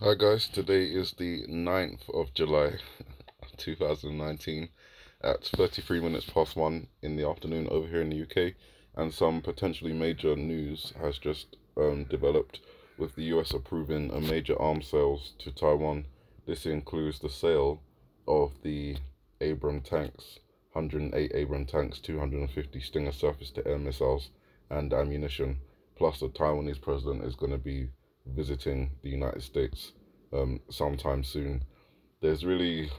Hi guys, today is the 9th of July 2019 at 33 minutes past 1 in the afternoon over here in the UK, and some potentially major news has just developed with the US approving a major arms sales to Taiwan. This includes the sale of the Abrams tanks, 108 Abrams tanks, 250 Stinger surface-to-air missiles and ammunition, plus the Taiwanese president is going to be visiting the United States sometime soon. There's really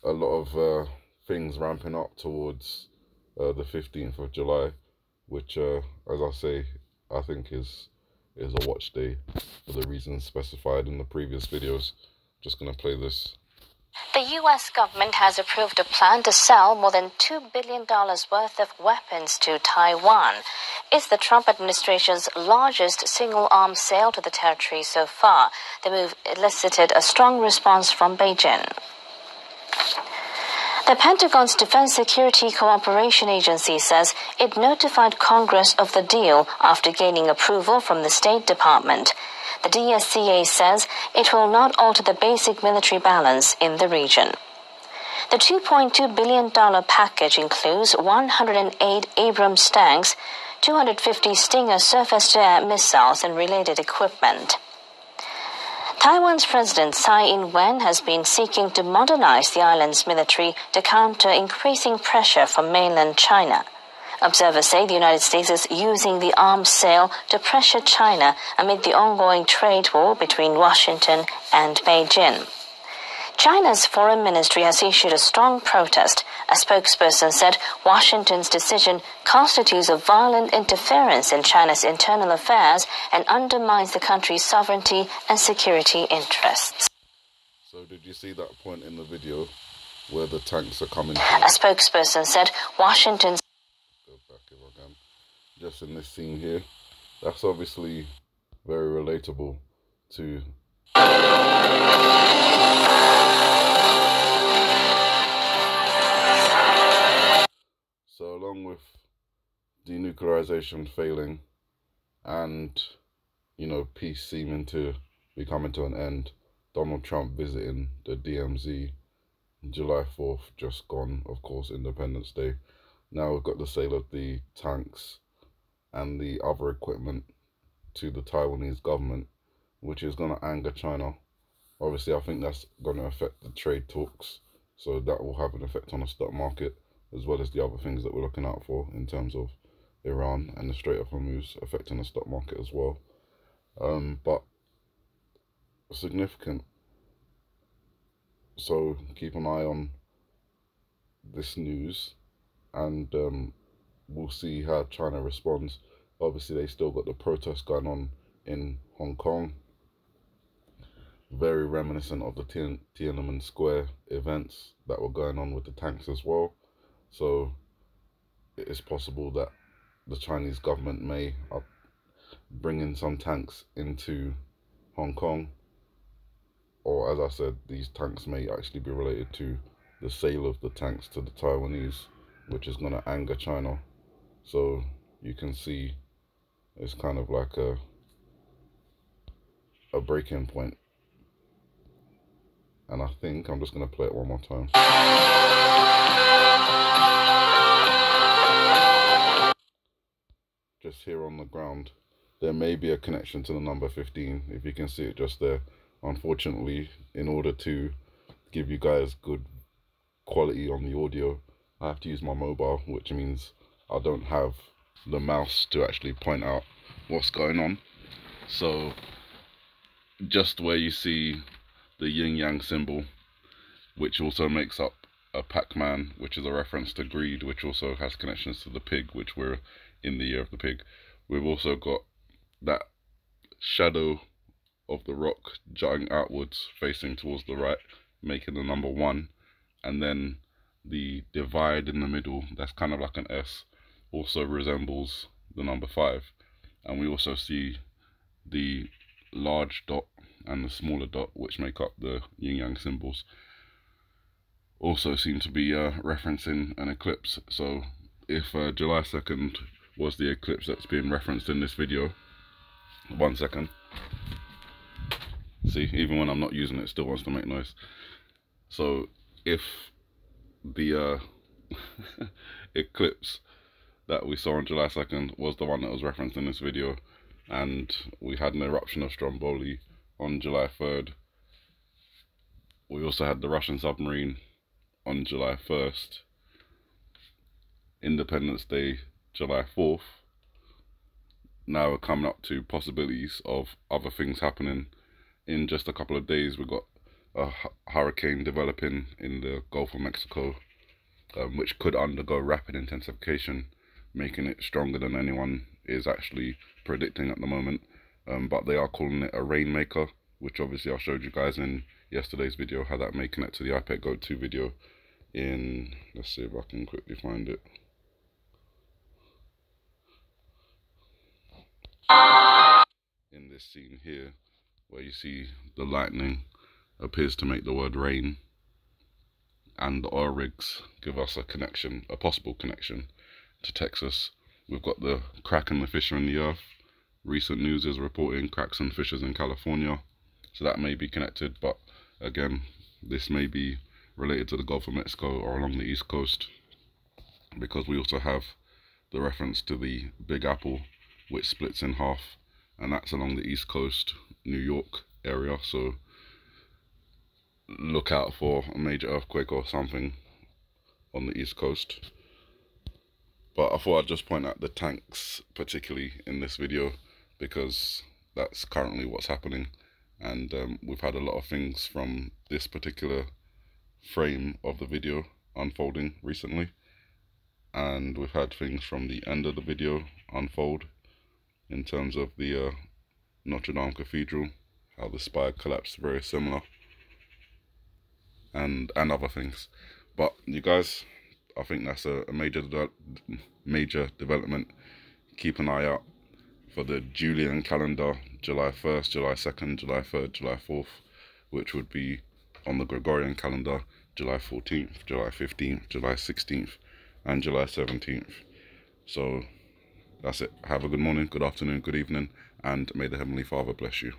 a lot of things ramping up towards the 15th of July, which, as I say, I think is a watch day for the reasons specified in the previous videos. Just gonna play this. The U.S. government has approved a plan to sell more than $2 billion worth of weapons to Taiwan. It's the Trump administration's largest single-arm sale to the territory so far. The move elicited a strong response from Beijing. The Pentagon's Defense Security Cooperation Agency says it notified Congress of the deal after gaining approval from the State Department. The DSCA says it will not alter the basic military balance in the region. The $2.2 billion package includes 108 Abrams tanks, 250 Stinger surface-to-air missiles and related equipment. Taiwan's President Tsai Ing-wen has been seeking to modernize the island's military to counter increasing pressure from mainland China. Observers say the United States is using the arms sale to pressure China amid the ongoing trade war between Washington and Beijing. China's foreign ministry has issued a strong protest. A spokesperson said Washington's decision constitutes a violent interference in China's internal affairs and undermines the country's sovereignty and security interests. So did you see that point in the video where the tanks are coming? A spokesperson said Washington's... Go back if I can. Just in this scene here, that's obviously very relatable to So along with denuclearization failing and, peace seeming to be coming to an end, Donald Trump visiting the DMZ, July 4th just gone, of course, Independence Day. Now we've got the sale of the tanks and the other equipment to the Taiwanese government, which is going to anger China. Obviously, I think that's going to affect the trade talks, so that will have an effect on the stock market, as well as the other things that we're looking out for in terms of Iran and the Strait of Hormuz affecting the stock market as well. But significant. So keep an eye on this news, and we'll see how China responds. Obviously, they still got the protests going on in Hong Kong, very reminiscent of the Tiananmen Square events that were going on with the tanks as well. So it is possible that the Chinese government may bring in some tanks into Hong Kong, or as I said, these tanks may actually be related to the sale of the tanks to the Taiwanese, which is going to anger China. So you can see it's kind of like a break-in point. And I think I'm just going to play it one more time. Just here on the ground, there may be a connection to the number 15, if you can see it just there. Unfortunately, in order to give you guys good quality on the audio, I have to use my mobile, which means I don't have the mouse to actually point out what's going on. So just where you see the yin-yang symbol, which also makes up a Pac-Man, which is a reference to greed, which also has connections to the pig, which we're in the year of the pig. We've also got that shadow of the rock jutting outwards, facing towards the right, making the number 1, and then the divide in the middle, that's kind of like an S, also resembles the number 5. And we also see the large dot and the smaller dot, which make up the yin-yang symbols, also seem to be referencing an eclipse. So if July 2nd was the eclipse that's being referenced in this video, 1 second. See, even when I'm not using it, it still wants to make noise. So if the eclipse that we saw on July 2nd was the one that was referenced in this video, and we had an eruption of Stromboli on July 3rd, we also had the Russian submarine on July 1st, Independence Day, July 4th. Now we're coming up to possibilities of other things happening in just a couple of days. We've got a hurricane developing in the Gulf of Mexico, which could undergo rapid intensification, making it stronger than anyone is actually predicting at the moment. But they are calling it a rainmaker, which obviously I showed you guys in yesterday's video how that may connect to the iPad Go 2 video in, let's see if I can quickly find it. In this scene here, where you see the lightning appears to make the word rain, and the oil rigs give us a connection, a possible connection to Texas. We've got the crack and the fissure in the earth. Recent news is reporting cracks and fissures in California, so that may be connected, but again, this may be related to the Gulf of Mexico or along the East Coast, because we also have the reference to the Big Apple, which splits in half, and that's along the East Coast, New York area. So look out for a major earthquake or something on the East Coast. But I thought I'd just point out the tanks particularly in this video, because that's currently what's happening, and we've had a lot of things from this particular frame of the video unfolding recently, and we've had things from the end of the video unfold in terms of the Notre Dame Cathedral, how the spire collapsed, very similar, and other things. But you guys, I think that's a major development. Keep an eye out for the Julian calendar, July 1st, July 2nd, July 3rd, July 4th, which would be on the Gregorian calendar, July 14th, July 15th, July 16th, and July 17th. So that's it. Have a good morning, good afternoon, good evening, and may the Heavenly Father bless you.